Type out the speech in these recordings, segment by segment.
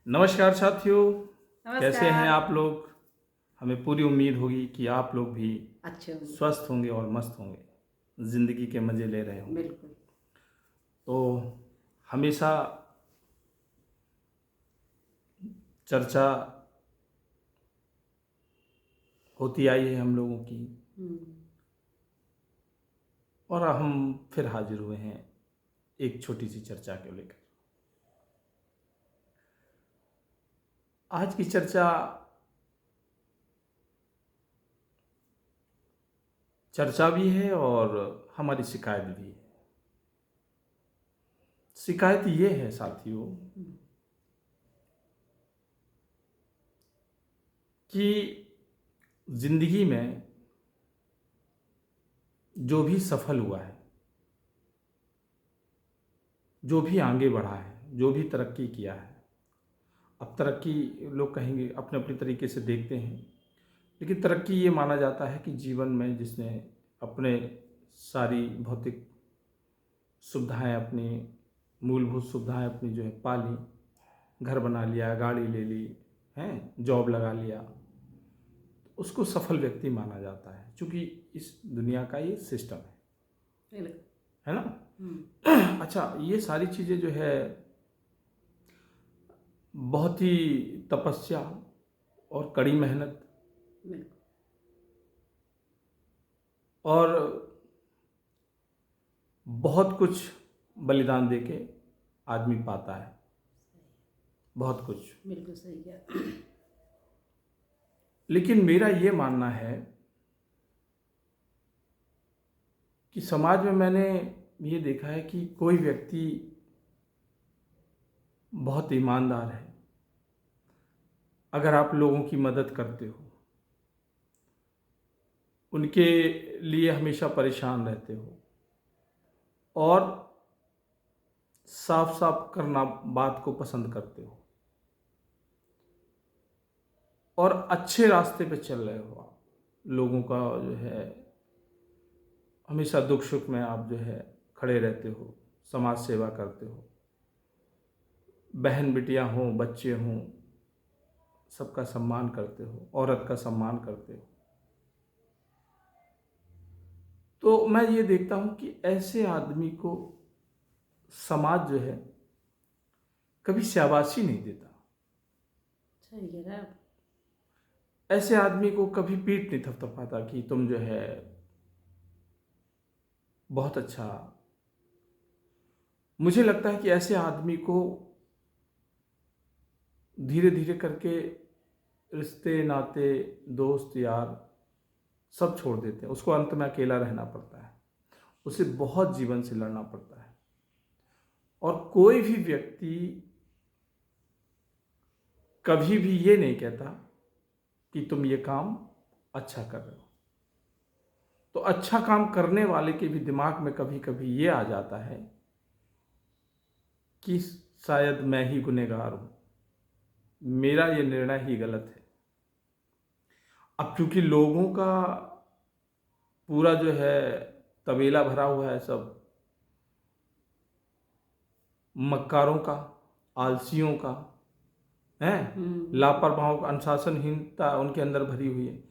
नमस्कार साथियों, कैसे हैं नमस्कार। आप लोग। हमें पूरी उम्मीद होगी कि आप लोग भी अच्छे होंगे। स्वस्थ होंगे और मस्त होंगे, ज़िंदगी के मज़े ले रहे होंगे। बिल्कुल। तो हमेशा चर्चा होती आई है हम लोगों की, हुँ। और हम फिर हाजिर हुए हैं एक छोटी सी चर्चा को लेकर। आज की चर्चा चर्चा भी है और हमारी शिकायत भी है। शिकायत ये है साथियों हुँ। कि ज़िंदगी में जो भी सफल हुआ है, जो भी आगे बढ़ा है, जो भी तरक्की किया है, अब तरक्की लोग कहेंगे अपने अपने तरीके से देखते हैं, लेकिन तरक्की ये माना जाता है कि जीवन में जिसने अपने सारी भौतिक सुविधाएं, अपनी मूलभूत सुविधाएं अपनी जो है पाली, घर बना लिया, गाड़ी ले ली, हैं, जॉब लगा लिया, उसको सफल व्यक्ति माना जाता है, क्योंकि इस दुनिया का ये सिस्टम बिल्कुल। है ना। हुँ। अच्छा, ये सारी चीज़ें जो है बहुत ही तपस्या और कड़ी मेहनत बिल्कुल। और बहुत कुछ बलिदान देके आदमी पाता है, बहुत कुछ। बिल्कुल सही कहा। लेकिन मेरा ये मानना है कि समाज में मैंने ये देखा है कि कोई व्यक्ति बहुत ईमानदार है, अगर आप लोगों की मदद करते हो, उनके लिए हमेशा परेशान रहते हो और साफ साफ करना बात को पसंद करते हो और अच्छे रास्ते पे चल रहे हो, आप लोगों का जो है हमेशा दुख सुख में आप जो है खड़े रहते हो, समाज सेवा करते हो, बहन बिटियां हों, बच्चे हों, सबका सम्मान करते हो, औरत का सम्मान करते हो, तो मैं ये देखता हूं कि ऐसे आदमी को समाज जो है कभी शाबाशी नहीं देता। सही कह रहे हैं आप। ऐसे आदमी को कभी पीठ नहीं थपथपाता कि तुम जो है बहुत अच्छा। मुझे लगता है कि ऐसे आदमी को धीरे धीरे करके रिश्ते नाते, दोस्त यार सब छोड़ देते हैं, उसको अंत में अकेला रहना पड़ता है, उसे बहुत जीवन से लड़ना पड़ता है। और कोई भी व्यक्ति कभी भी ये नहीं कहता कि तुम ये काम अच्छा कर रहे हो। तो अच्छा काम करने वाले के भी दिमाग में कभी कभी ये आ जाता है कि शायद मैं ही गुनहगार हूं, मेरा ये निर्णय ही गलत है। अब क्योंकि लोगों का पूरा जो है तबेला भरा हुआ है सब मक्कारों का, आलसियों का, है, हुँ। लापरवाहों का, अनुशासनहीनता उनके अंदर भरी हुई है,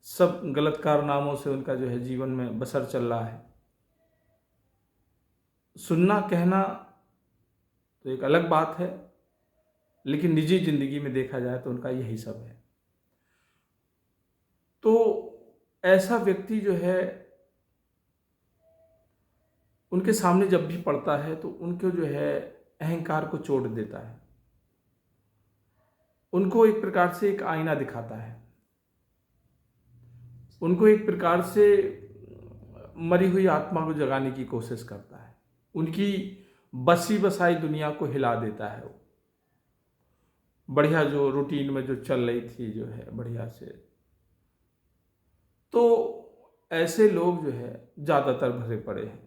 सब गलत कारनामों से उनका जो है जीवन में बसर चल रहा है। सुनना कहना तो एक अलग बात है, लेकिन निजी जिंदगी में देखा जाए तो उनका यही सब है। तो ऐसा व्यक्ति जो है उनके सामने जब भी पड़ता है तो उनको जो है अहंकार को चोट देता है, उनको एक प्रकार से एक आईना दिखाता है, उनको एक प्रकार से मरी हुई आत्मा को जगाने की कोशिश करता है, उनकी बसी बसाई दुनिया को हिला देता है। वो बढ़िया जो रूटीन में जो चल रही थी जो है बढ़िया से, तो ऐसे लोग जो है ज़्यादातर भरे पड़े हैं।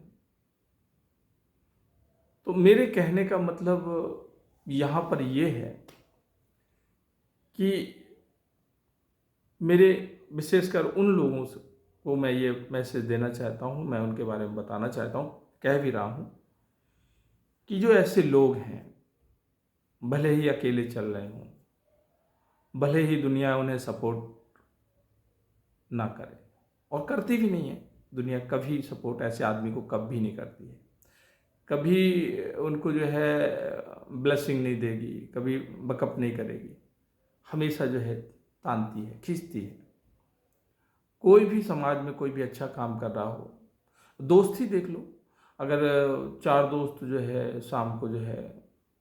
तो मेरे कहने का मतलब यहाँ पर ये है कि मेरे विशेषकर उन लोगों से को मैं ये मैसेज देना चाहता हूँ, मैं उनके बारे में बताना चाहता हूँ, कह भी रहा हूँ कि जो ऐसे लोग हैं भले ही अकेले चल रहे हों, भले ही दुनिया उन्हें सपोर्ट ना करे, और करती भी नहीं है। दुनिया कभी सपोर्ट ऐसे आदमी को कभी नहीं करती है, कभी उनको जो है ब्लेसिंग नहीं देगी, कभी बकअप नहीं करेगी, हमेशा जो है तानती है, खींचती है। कोई भी समाज में कोई भी अच्छा काम कर रहा हो, दोस्त ही देख लो, अगर 4 दोस्त जो है शाम को जो है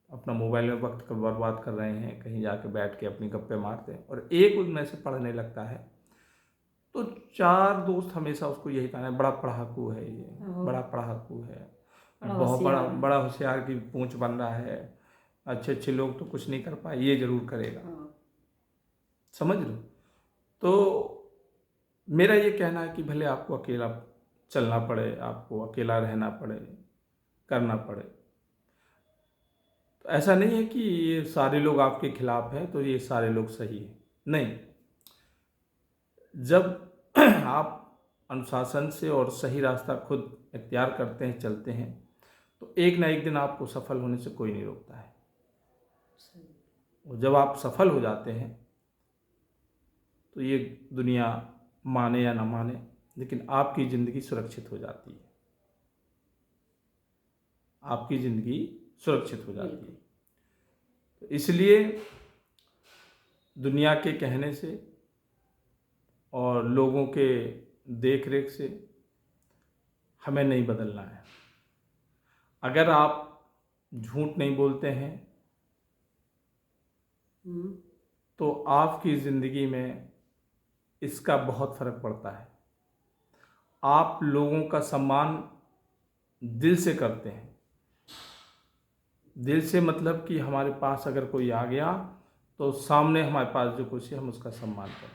अपना मोबाइल में वक्त बर्बाद कर रहे हैं, कहीं जाके बैठ के अपनी गप्पे मारते हैं, और एक उनमें से पढ़ने लगता है, तो 4 दोस्त हमेशा उसको यही कहना है, बड़ा पढ़ाकू है ये, बड़ा पढ़ाकू है, बड़ा बहुत बड़ा होशियार है। बड़ा होशियार की पूंछ बन रहा है, अच्छे अच्छे लोग तो कुछ नहीं कर पाए, ये जरूर करेगा। समझ लो। तो मेरा ये कहना है कि भले आपको अकेला चलना पड़े, आपको अकेला रहना पड़े, करना पड़े, तो ऐसा नहीं है कि ये सारे लोग आपके खिलाफ हैं तो ये सारे लोग सही हैं, नहीं। जब आप अनुशासन से और सही रास्ता खुद इख्तियार करते हैं, चलते हैं, तो एक ना एक दिन आपको सफल होने से कोई नहीं रोकता है। और जब आप सफल हो जाते हैं तो ये दुनिया माने या ना माने, लेकिन आपकी ज़िंदगी सुरक्षित हो जाती है, आपकी ज़िंदगी सुरक्षित हो जाती है। तो इसलिए दुनिया के कहने से और लोगों के देख रेख से हमें नहीं बदलना है। अगर आप झूठ नहीं बोलते हैं तो आपकी ज़िंदगी में इसका बहुत फ़र्क पड़ता है। आप लोगों का सम्मान दिल से करते हैं। दिल से मतलब कि हमारे पास अगर कोई आ गया तो सामने हमारे पास जो कुछ है हम उसका सम्मान करें,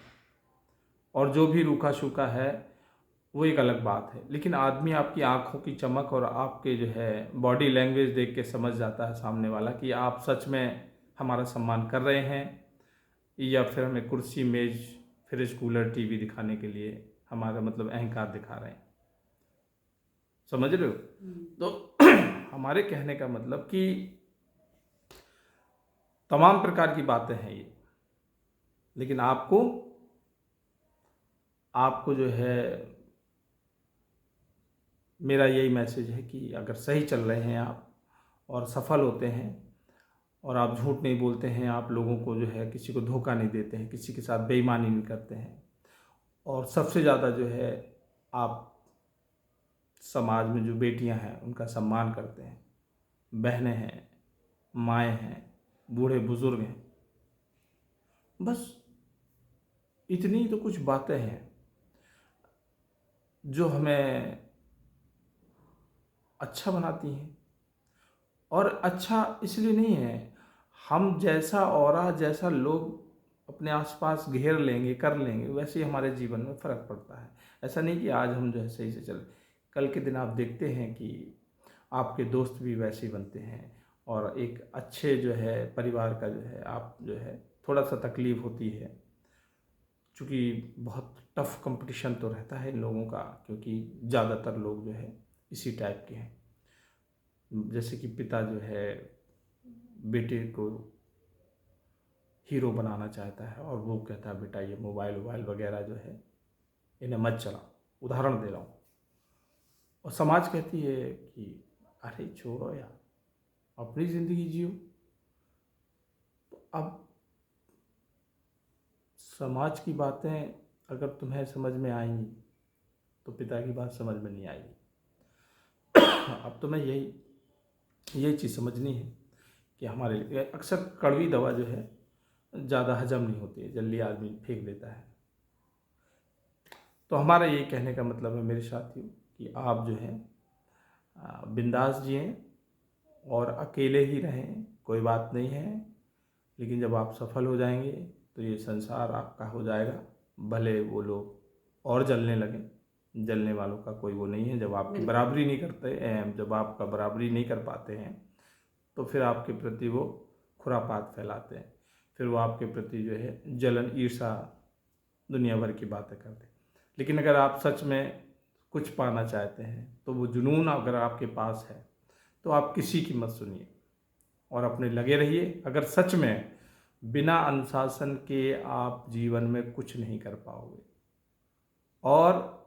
और जो भी रूखा सूखा है वो एक अलग बात है। लेकिन आदमी आपकी आंखों की चमक और आपके जो है बॉडी लैंग्वेज देख के समझ जाता है सामने वाला कि आप सच में हमारा सम्मान कर रहे हैं, या फिर हमें कुर्सी मेज फ्रिज कूलर टीवी दिखाने के लिए हमारा मतलब अहंकार दिखा रहे हैं। समझ रहे हो? तो हमारे कहने का मतलब कि तमाम प्रकार की बातें हैं ये, लेकिन आपको जो है मेरा यही मैसेज है कि अगर सही चल रहे हैं आप और सफल होते हैं, और आप झूठ नहीं बोलते हैं, आप लोगों को जो है किसी को धोखा नहीं देते हैं, किसी के साथ बेईमानी नहीं करते हैं, और सबसे ज़्यादा जो है आप समाज में जो बेटियां हैं उनका सम्मान करते हैं, बहनें हैं, माएँ हैं, बूढ़े बुजुर्ग हैं, बस इतनी तो कुछ बातें हैं जो हमें अच्छा बनाती हैं। और अच्छा इसलिए नहीं है, हम जैसा ऑरा, जैसा लोग अपने आसपास घेर लेंगे, कर लेंगे, वैसे ही हमारे जीवन में फ़र्क पड़ता है। ऐसा नहीं कि आज हम जो है सही से चले, कल के दिन आप देखते हैं कि आपके दोस्त भी वैसे ही बनते हैं, और एक अच्छे जो है परिवार का जो है आप जो है थोड़ा सा तकलीफ़ होती है, चूँकि बहुत टफ कंपटीशन तो रहता है इन लोगों का, क्योंकि ज़्यादातर लोग जो है इसी टाइप के हैं। जैसे कि पिता जो है बेटे को हीरो बनाना चाहता है, और वो कहता है बेटा ये मोबाइल वगैरह जो है इन्हें मत चलाओ, उदाहरण दे रहा हूँ, और समाज कहती है कि अरे छोड़ो यार, अपनी ज़िंदगी जियो। तो अब समाज की बातें अगर तुम्हें समझ में आएंगी तो पिता की बात समझ में नहीं आएगी। अब तुम्हें यही चीज़ समझनी है कि हमारे लिए अक्सर कड़वी दवा जो है ज़्यादा हजम नहीं होती है, जल्दी आदमी फेंक देता है। तो हमारा ये कहने का मतलब है मेरे साथियों कि आप जो है बिंदास जिएं और अकेले ही रहें, कोई बात नहीं है, लेकिन जब आप सफल हो जाएंगे तो ये संसार आपका हो जाएगा। भले वो लोग और जलने लगें, जलने वालों का कोई वो नहीं है। जब आपकी बराबरी नहीं करते, जब आपका बराबरी नहीं कर पाते हैं तो फिर आपके प्रति वो खुरापात फैलाते हैं, फिर वो आपके प्रति जो है जलन, ईर्षा, दुनिया भर की बातें करते हैं। लेकिन अगर आप सच में कुछ पाना चाहते हैं तो वो जुनून अगर आपके पास है तो आप किसी की मत सुनिए, और अपने लगे रहिए। अगर सच में बिना अनुशासन के आप जीवन में कुछ नहीं कर पाओगे और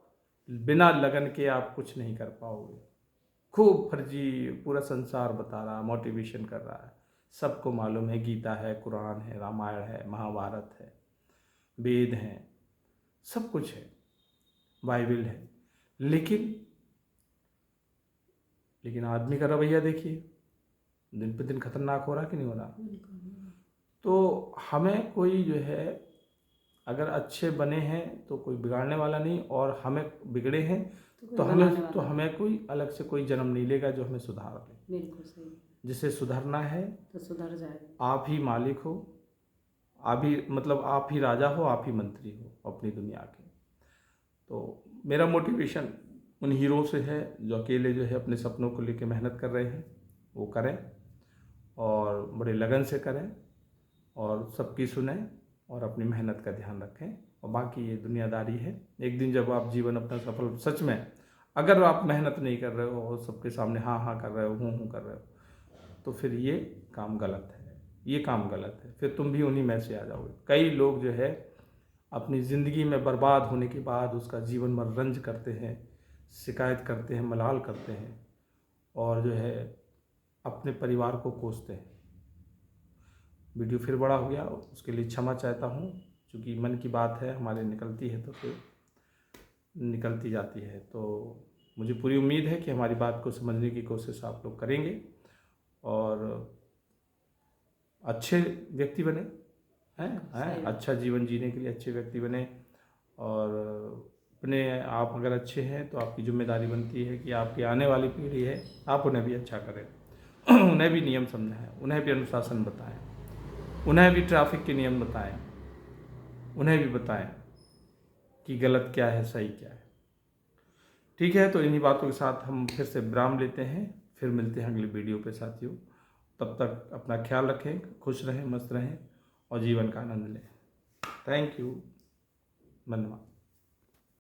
बिना लगन के आप कुछ नहीं कर पाओगे। खूब फर्जी पूरा संसार बता रहा, मोटिवेशन कर रहा है, सबको मालूम है, गीता है, कुरान है, रामायण है, महाभारत है, वेद हैं, सब कुछ है, बाइबल है, लेकिन आदमी का रवैया देखिए, दिन पे दिन खतरनाक हो रहा कि नहीं हो रहा। बिल्कुल। तो हमें कोई जो है, अगर अच्छे बने हैं तो कोई बिगाड़ने वाला नहीं, और हमें बिगड़े हैं कोई तो बनाने हमें वाला कोई अलग से कोई जन्म नहीं लेगा जो हमें सुधार दे। बिल्कुल सही। जिसे सुधरना है तो सुधर जाएगा। आप ही मालिक हो, आप ही मतलब आप ही राजा हो, आप ही मंत्री हो अपनी दुनिया के। तो मेरा मोटिवेशन उन हीरो से है जो अकेले जो है अपने सपनों को लेकर मेहनत कर रहे हैं, वो करें और बड़े लगन से करें और सबकी सुने और अपनी मेहनत का ध्यान रखें। और बाकी ये दुनियादारी है, एक दिन जब आप जीवन अपना सफल, सच में अगर आप मेहनत नहीं कर रहे हो और सबके सामने हाँ हाँ कर रहे हो, हूँ कर रहे हो, तो फिर ये काम गलत है, ये काम गलत है। फिर तुम भी उन्हीं में से आ जाओगे। कई लोग जो है अपनी ज़िंदगी में बर्बाद होने के बाद उसका जीवन भर रंज करते हैं, शिकायत करते हैं, मलाल करते हैं और जो है अपने परिवार को कोसते हैं। वीडियो फिर बड़ा हो गया, उसके लिए क्षमा चाहता हूँ, क्योंकि मन की बात है, हमारे निकलती है तो फिर निकलती जाती है। तो मुझे पूरी उम्मीद है कि हमारी बात को समझने की कोशिश आप लोग करेंगे और अच्छे व्यक्ति बने हैं, अच्छा जीवन जीने के लिए अच्छे व्यक्ति बने। और अपने आप अगर अच्छे हैं तो आपकी जिम्मेदारी बनती है कि आपकी आने वाली पीढ़ी है, आप उन्हें भी अच्छा करें, उन्हें भी नियम समझाएं, उन्हें भी अनुशासन बताएं, उन्हें भी ट्रैफिक के नियम बताएं, उन्हें भी बताएं कि गलत क्या है, सही क्या है। ठीक है, तो इन्हीं बातों के साथ हम फिर से विराम लेते हैं, फिर मिलते हैं अगली वीडियो पे साथियों। तब तक अपना ख्याल रखें, खुश रहें, मस्त रहें और जीवन का आनंद लें। थैंक यू, धन्यवाद।